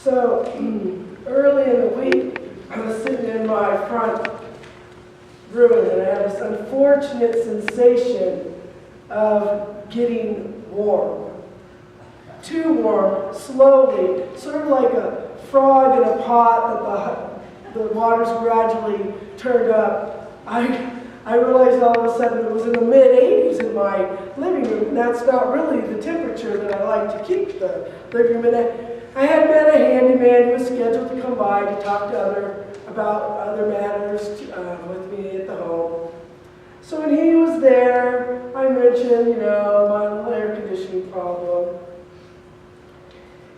So early in the week, I was sitting in my front room and I had this unfortunate sensation of getting warm. Too warm, slowly, sort of like a frog in a pot that the water's gradually turned up. I realized all of a sudden it was in the mid-80s in my living room, and that's not really the temperature that I like to keep the living room in. I had met a handyman who was scheduled to come by to talk to about other matters with me at the home. So when he was there, I mentioned, my little air conditioning problem.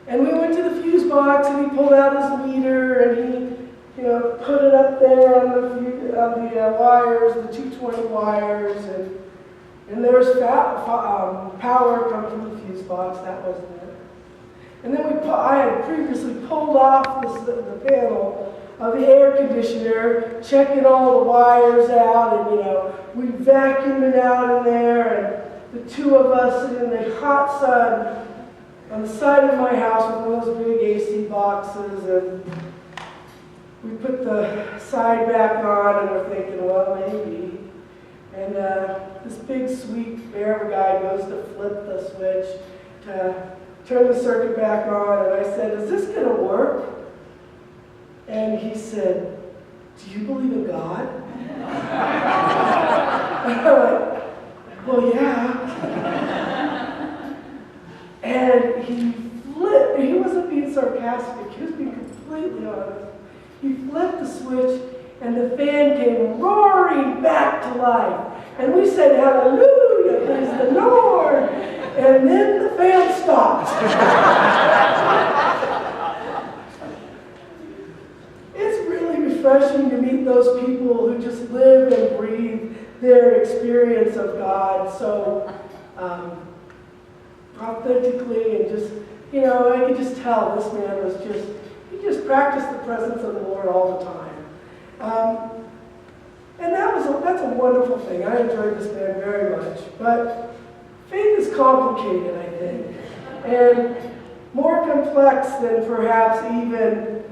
And we went to the fuse box, and he pulled out his meter, and he put it up there on the wires, the 220 wires, and there was power coming from the fuse box. That wasn't it. And then I had previously pulled off the panel of the air conditioner, checking all the wires out, and we vacuumed it out in there, and the two of us sitting in the hot sun on the side of my house with one of those big AC boxes, and we put the side back on, and we're thinking, well, maybe. And this big, sweet bear of a guy goes to flip the switch to turn the circuit back on, and I said, is this going to work? And he said, do you believe in God? And I'm like, well, yeah. And he flipped, and he wasn't being sarcastic, he was being completely honest. He flipped the switch, and the fan came roaring back to life. And we said, hallelujah, praise the Lord. And then the fan stopped. It's really refreshing to meet those people who just live and breathe their experience of God so authentically, and just, I could just tell this man was he just practiced the presence of the Lord all the time. And that's a wonderful thing. I enjoyed this man very much. But faith is complicated, I think, and more complex than perhaps even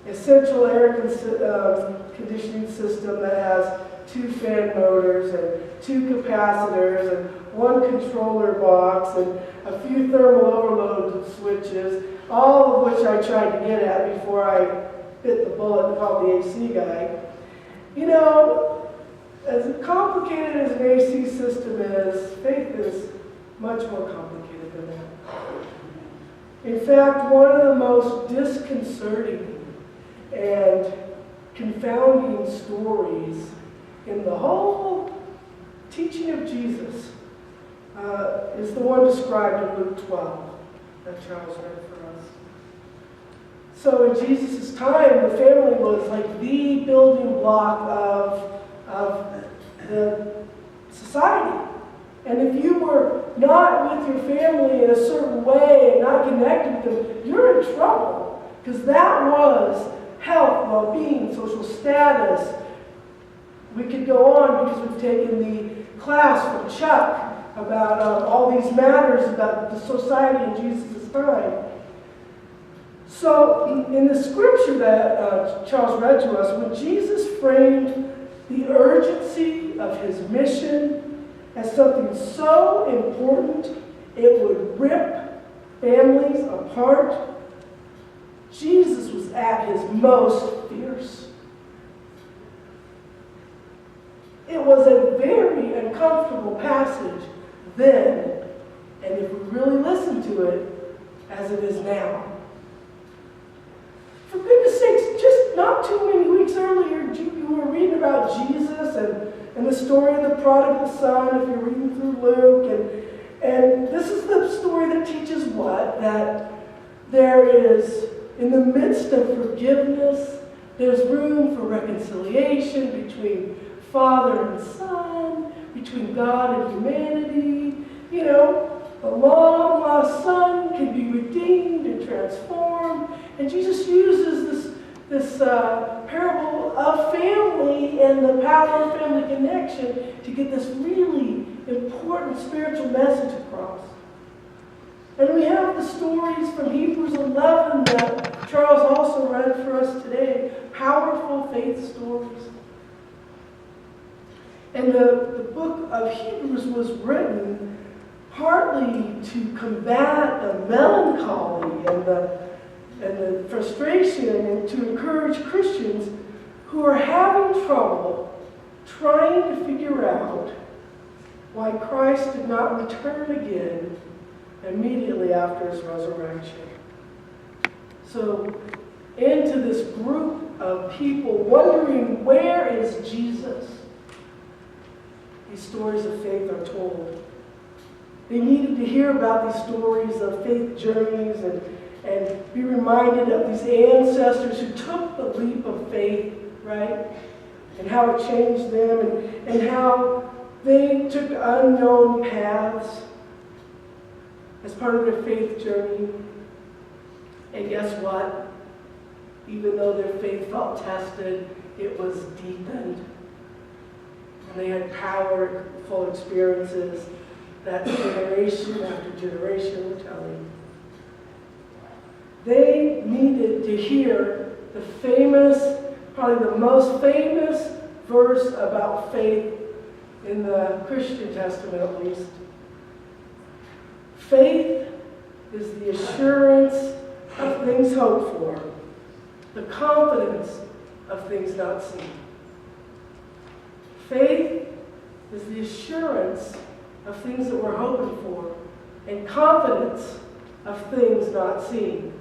a central air conditioning system that has 2 fan motors and 2 capacitors and 1 controller box and a few thermal overload switches, all of which I tried to get at before I bit the bullet and called the AC guy. As complicated as an AC system is, faith is much more complicated than that. In fact, one of the most disconcerting and confounding stories in the whole teaching of Jesus is the one described in Luke 12 that Charles read for us. So in Jesus' time, the family was like the building block of the society. And if you were not with your family in a certain way and not connected with them, you're in trouble. Because that was health, well-being, social status. We could go on because we've taken the class from Chuck about all these matters about the society in Jesus' time. So in the scripture that Charles read to us, when Jesus framed the urgency of his mission as something so important it would rip families apart, Jesus was at his most fierce. It was a very uncomfortable passage then, and if we really listen to it, as it is now. For goodness sakes, just not too many weeks earlier, you were reading about Jesus and the story of the prodigal son, if you're reading through Luke, and this is the story that teaches what? That there is, in the midst of forgiveness, there's room for reconciliation between Father and Son, between God and humanity. The long-lost son can be redeemed and transformed. And Jesus uses this parable of family and the power of family connection to get this really important spiritual message across. And we have the stories from Hebrews 11 that Charles faith stories. And the book of Hebrews was written partly to combat the melancholy and the frustration, and to encourage Christians who are having trouble trying to figure out why Christ did not return again immediately after his resurrection. So, into this group of people wondering, where is Jesus? These stories of faith are told. They needed to hear about these stories of faith journeys and be reminded of these ancestors who took the leap of faith, right? And how it changed them, and how they took unknown paths as part of their faith journey. And guess what? Even though their faith felt tested, it was deepened. And they had powerful experiences that generation after generation were telling. They needed to hear the famous, probably the most famous verse about faith in the Christian Testament, at least. Faith is the assurance of things hoped for, the confidence of things not seen. Faith is the assurance of things that we're hoping for, and confidence of things not seen.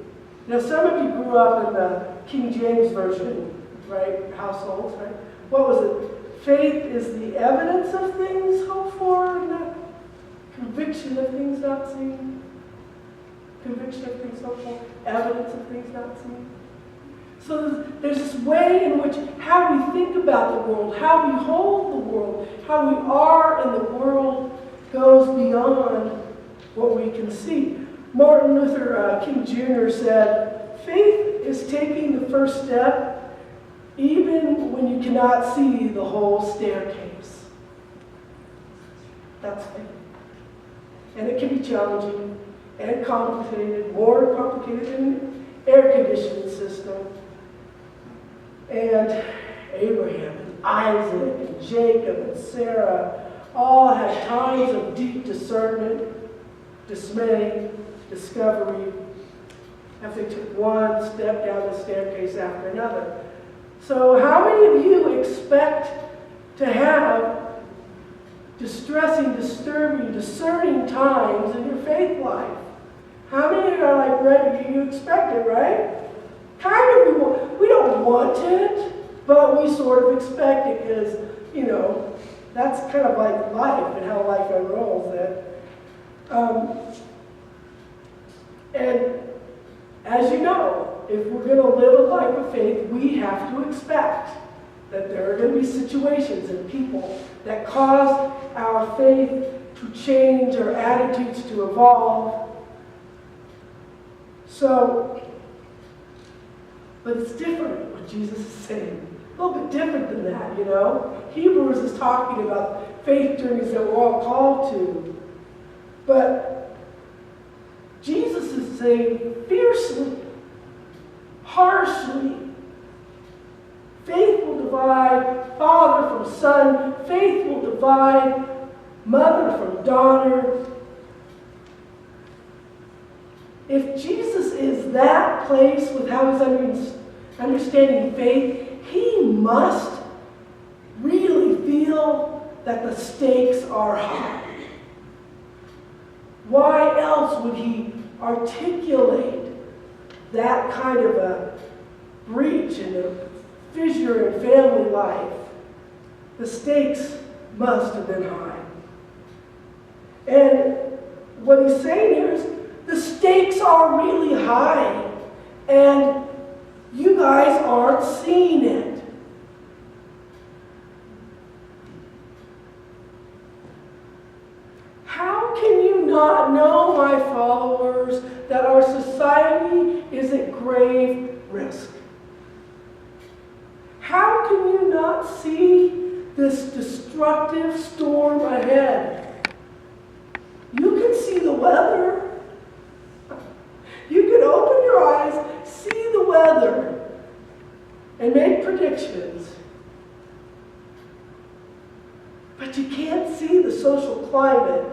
Now, some of you grew up in the King James Version, right? Households, right? What was it? Faith is the evidence of things hoped for, and the conviction of things not seen. Conviction of things hoped for, evidence of things not seen. So there's this way in which how we think about the world, how we hold the world, how we are in the world goes beyond what we can see. Martin Luther King Jr. said, faith is taking the first step even when you cannot see the whole staircase. That's faith. And it can be challenging and complicated, more complicated than an air conditioning system. And Abraham and Isaac and Jacob and Sarah all had times of deep discernment, dismay, discovery, as they took one step down the staircase after another. So how many of you expect to have distressing, disturbing, discerning times in your faith life? How many are like, Brenda, you expect it, right? Kind of, we don't want it, but we sort of expect it because, that's kind of like life and how life unrolls. And as you know, if we're going to live a life of faith, we have to expect that there are going to be situations and people that cause our faith to change, our attitudes to evolve. So, but it's different what Jesus is saying. A little bit different than that, Hebrews is talking about faith journeys that we're all called to. But Jesus is saying fiercely, harshly, faith will divide father from son. Faith will divide mother from daughter. If Jesus is that place with how he's understanding faith, he must really feel that the stakes are high. Why else would he articulate that kind of a breach and a fissure in family life? The stakes must have been high. And what he's saying here is the stakes are really high, and you guys aren't seeing it. How can you not know, my followers, that our society is at grave risk? How can you not see this destructive storm ahead? You can see the weather. You can open your eyes, see the weather, and make predictions generations. But you can't see the social climate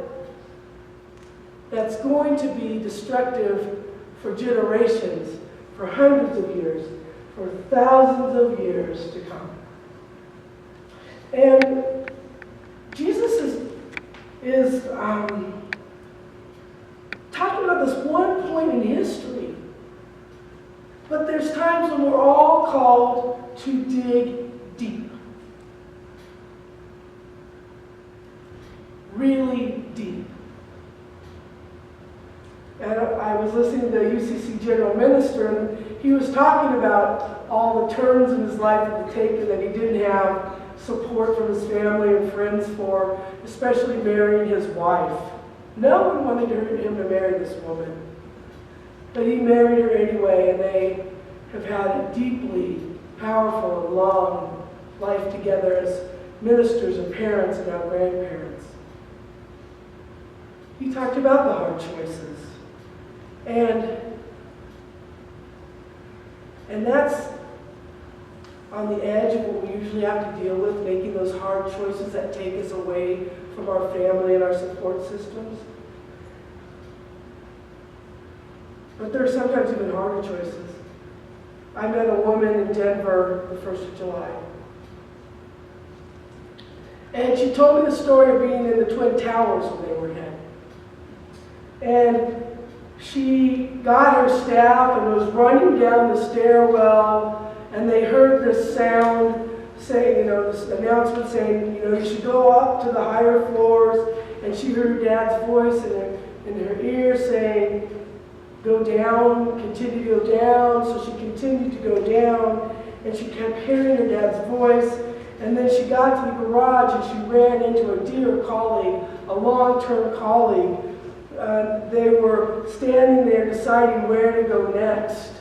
that's going to be destructive for generations, for hundreds of years, for thousands of years to come. And Jesus is talking about this one point in history. But there's times when we're all called to dig deep. Really deep. And I was listening to the UCC General Minister, and he was talking about all the turns in his life that had taken that he didn't have support from his family and friends for, especially marrying his wife. No one wanted him to marry this woman. But he married her anyway, and they have had a deeply powerful and long life together as ministers and parents and now grandparents. He talked about the hard choices. And that's on the edge of what we usually have to deal with, making those hard choices that take us away from our family and our support systems. But there are sometimes even harder choices. I met a woman in Denver the 1st of July. And she told me the story of being in the Twin Towers when they were hit. And she got her staff and was running down the stairwell, and they heard this sound saying, this announcement saying, you should go up to the higher floors. And she heard her dad's voice in her ear saying, go down, continue to go down. So she continued to go down, and she kept hearing her dad's voice. And then she got to the garage, and she ran into a dear colleague, a long-term colleague. They were standing there deciding where to go next.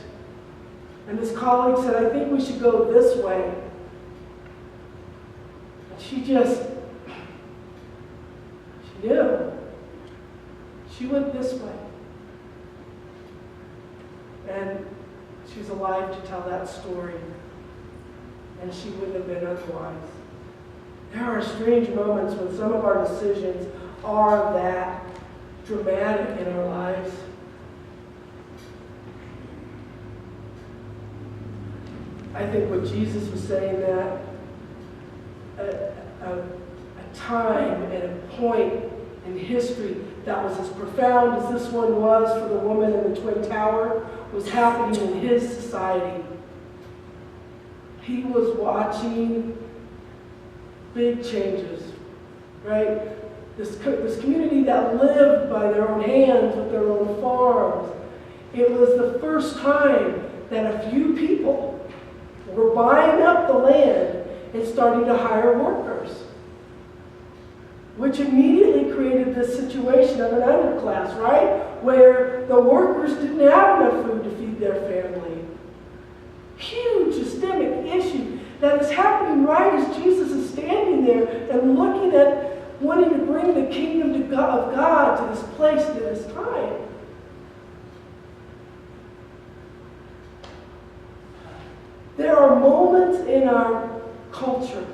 And this colleague said, I think we should go this way. And she knew. She went this way. And she's alive to tell that story. And she wouldn't have been otherwise. There are strange moments when some of our decisions are that dramatic in our lives. I think what Jesus was saying, that a time and a point in history that was as profound as this one was for the woman in the Twin Tower was happening in his society. He was watching big changes, right? This community that lived by their own hands with their own farms. It was the first time that a few people were buying up the land and starting to hire workers, which immediately created this situation of an underclass, right? Where the workers didn't have enough food to feed their family. Huge systemic issue that is happening right as Jesus is standing there and looking at wanting to bring the kingdom of God to this place, to this time. There are moments in our culture.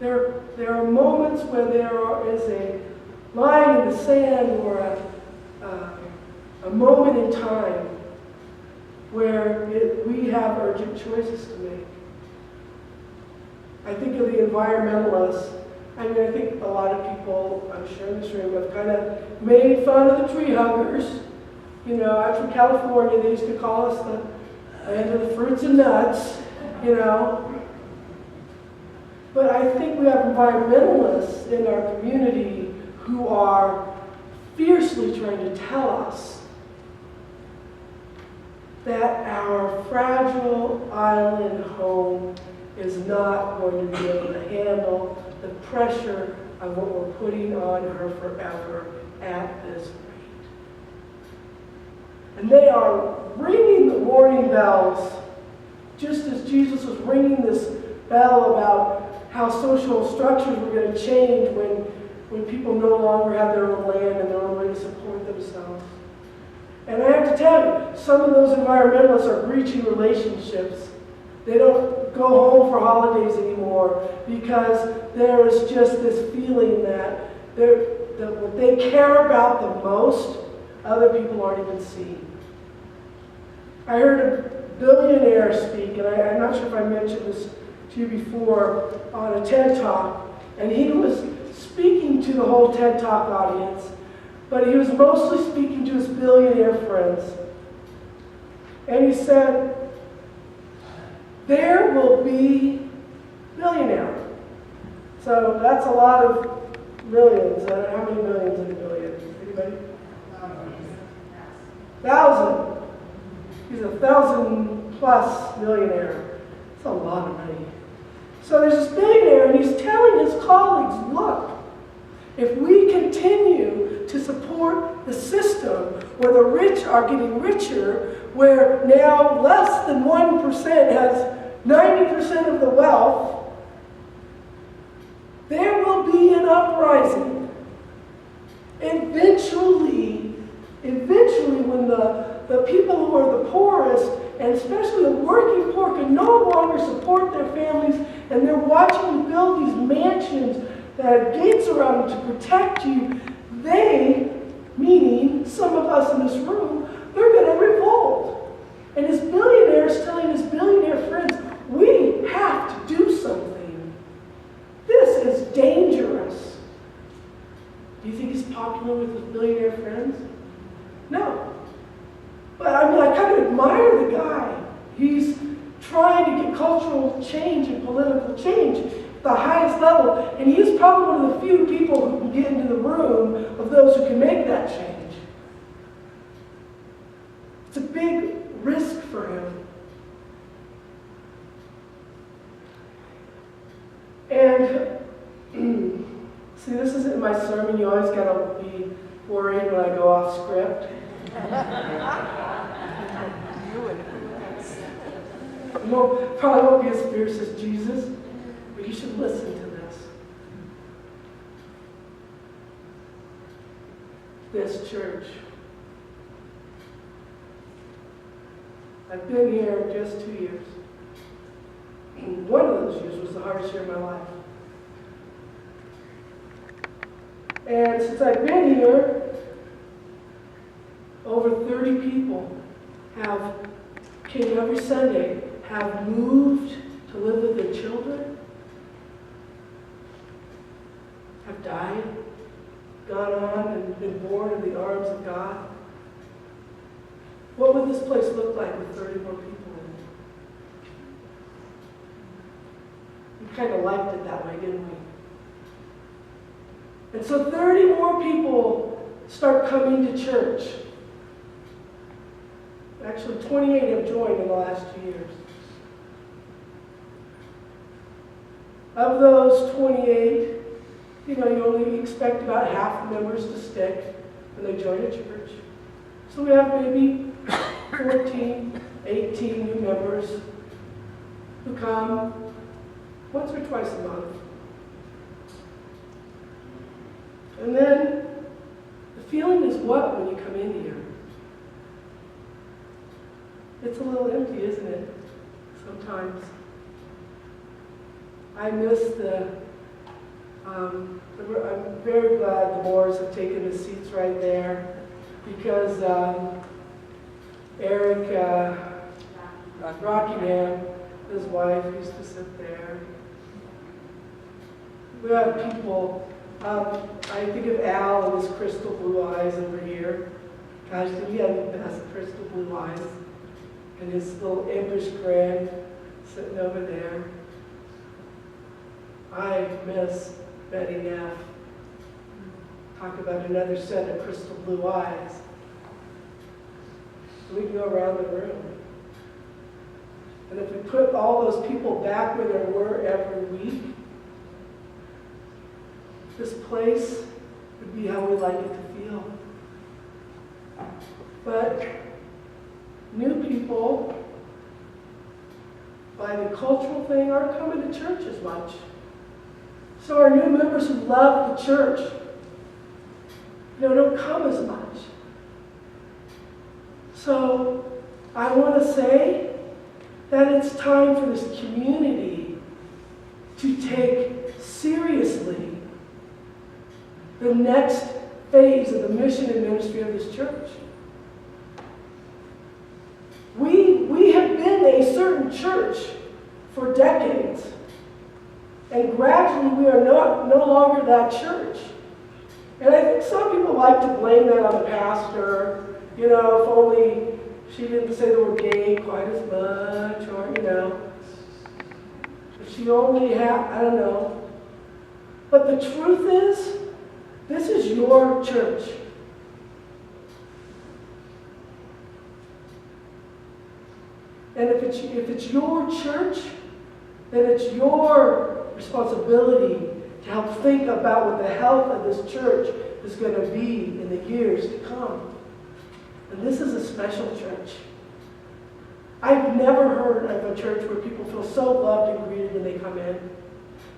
There are moments where there is a line in the sand or a moment in time where we have urgent choices to make. I think of the environmentalists. I think a lot of people, I'm sure in this room, have kind of made fun of the tree huggers. I'm from California. They used to call us the land of the fruits and nuts, But I think we have environmentalists in our community who are fiercely trying to tell us that our fragile island home is not going to be able to handle the pressure of what we're putting on her forever at this rate. And they are ringing the warning bells, just as Jesus was ringing this bell about how social structures were going to change when people no longer have their own land and their own way to support themselves. And I have to tell you, some of those environmentalists are breaching relationships. They don't go home for holidays anymore because there is just this feeling that what they care about the most, other people aren't even seeing. I heard a billionaire speak, and I'm not sure if I mentioned this to you before, on a TED Talk, and he was speaking to the whole TED Talk audience, but he was mostly speaking to his billionaire friends. And he said, there will be billionaires. So that's a lot of millions. How many millions in a billion? Anybody? 1,000. He's 1,000+ millionaire. That's a lot of money. So there's this billionaire, and he's telling his colleagues, look, if we continue to support the system where the rich are getting richer, where now less than 1% has 90% of the wealth, there will be an uprising. Eventually, when the people who are the poorest, and especially the working poor, can no longer support their families, and they're watching you build these mansions that have gates around them to protect you, they, meaning some of us in this room, they're going to revolt. And his billionaire is telling his billionaire friends, we have to do something. This is dangerous. Do you think he's popular with his billionaire friends? No. But I mean, I kind of admire the guy. He's trying to get cultural change and political change at the highest level. And he's probably one of the few people who can get into the room of those who can make that change. It's a big risk for him. And see, this isn't my sermon. You always got to be worried when I go off script. Probably won't be as fierce as Jesus, but you should listen to this. This church. I've been here just 2 years. And one of those years was the hardest year of my life. And since I've been here, over 30 people came every Sunday, have moved to live with their children, have died, gone on and been born in the arms of God. What would this place look like with 30 more people in it? We kind of liked it that way, didn't we? And so 30 more people start coming to church. Actually, 28 have joined in the last 2 years. Of those 28, you only expect about half the members to stick when they join a church. So we have maybe 14, 18 new members who come once or twice a month. And then the feeling is what when you come in here? It's a little empty, isn't it? Sometimes. I miss I'm very glad the Moores have taken the seats right there because Eric Rockingham, his wife, used to sit there. We have people, I think of Al and his crystal blue eyes over here. Gosh, did he have the best crystal blue eyes? And his little impish grin sitting over there. I miss Betty Neff. Talk about another set of crystal blue eyes. We can go around the room. And if we put all those people back where they were every week, this place would be how we like it to feel. But new people, by the cultural thing, aren't coming to church as much. So our new members who love the church, don't come as much. So I want to say that it's time for this community to take seriously the next phase of the mission and ministry of this church. We have been a certain church for decades, and gradually we are no longer that church. And I think some people like to blame that on the pastor. You know, if only she didn't say the word gay quite as much, or, you know, if she only had, I don't know. But the truth is, this is your church. And if it's your church, then it's your responsibility to help think about what the health of this church is going to be in the years to come. And this is a special church. I've never heard of a church where people feel so loved and greeted when they come in.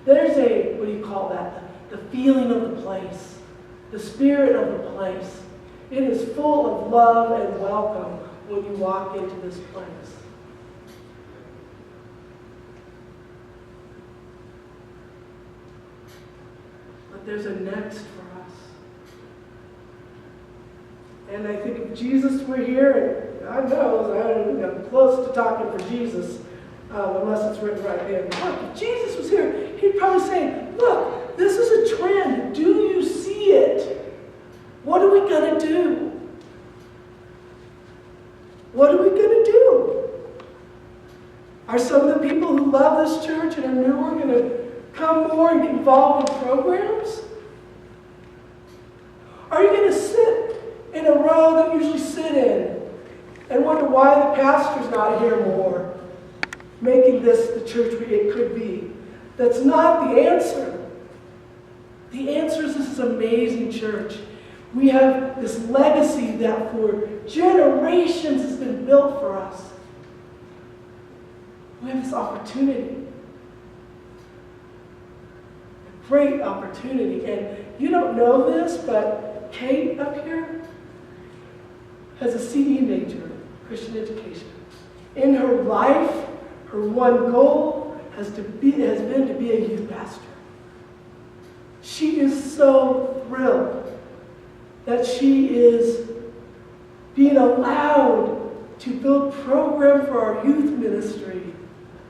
There's a, what do you call that? The feeling of the place, the spirit of the place. It is full of love and welcome when you walk into this place. But there's a next for us. And I think if Jesus were here, and God knows I'm close to talking for Jesus, unless it's written right there. Look, if Jesus was here, he'd probably say, look, this is a trend. Do you see it? What are we going to do? What are we going to do? Are some of the people who love this church and are newer going to come more and get involved in programs? Are you going to sit in a row that you usually sit in and wonder why the pastor's not here more, making this the church it could be? That's not the answer. The answer is this is an amazing church. We have this legacy that for generations has been built for us. We have this opportunity. A great opportunity. And you don't know this, but Kate up here has a CE major, Christian education. In her life, her one goal has been to be a youth pastor. She is so thrilled that she is being allowed to build program for our youth ministry.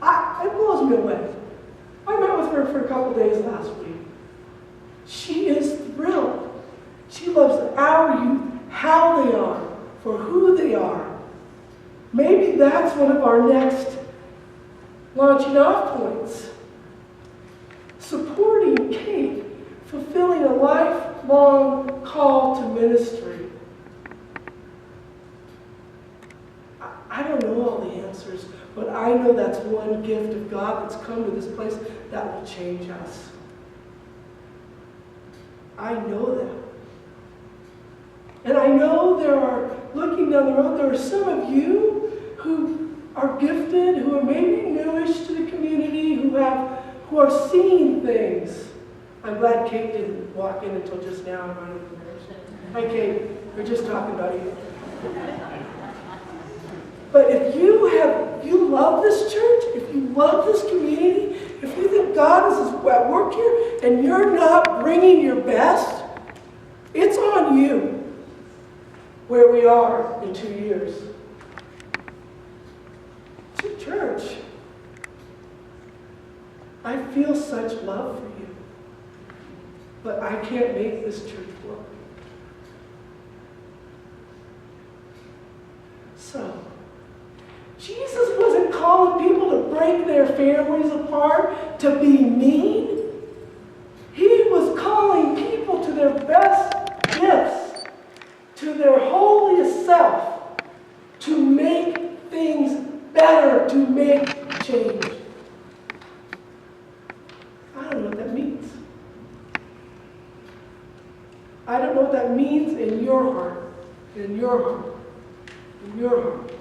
It blows me away. I met with her for a couple days last week. She is thrilled. She loves our youth, how they are, for who they are. Maybe that's one of our next launching off points. Supporting Kate, fulfilling a lifelong call to ministry. I don't know all the answers, but I know that's one gift of God that's come to this place that will change us. I know that. And I know there are, looking down the road, there are some of you who are gifted, who are maybe newish to the community, who are seeing things. I'm glad Kate didn't walk in until just now and run over there. Hi, Kate. We're just talking about you. But if you love this church, if you love this community, if you think God is at work here and you're not bringing your best, it's on you where we are in 2 years. It's your church. I feel such love for you, but I can't make this church work. So, Jesus wasn't calling people to break their families apart, to be mean. He was calling people to their best gifts, to their holiest self, to make things better, to make change. I don't know what that means. I don't know what that means in your heart, in your heart, in your heart.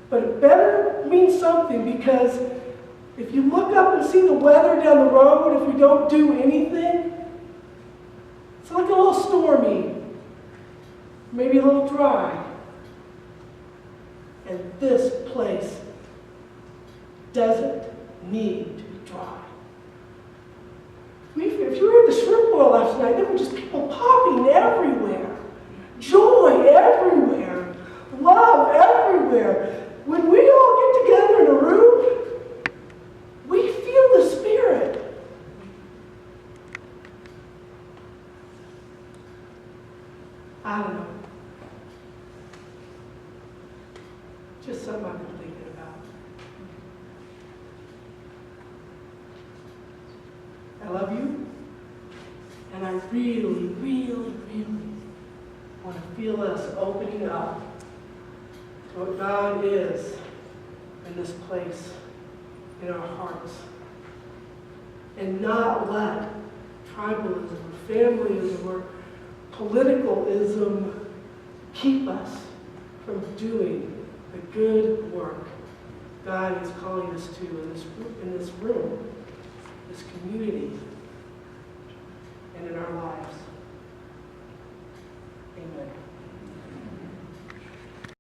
But it better mean something, because if you look up and see the weather down the road, if we don't do anything, it's like a little stormy, maybe a little dry. And this place doesn't need to be dry. If you were at the shrimp boil last night, there were just people popping everywhere. Joy everywhere. Love everywhere. When we all get together in a room, we feel the Spirit. I don't know. Just something I've been thinking about. I love you, and I really, really, really want to feel us opening up to what God is in this place, in our hearts, and not let tribalism, or familyism, or politicalism keep us from doing the good work God is calling us to in this room, this community, and in our lives. Amen.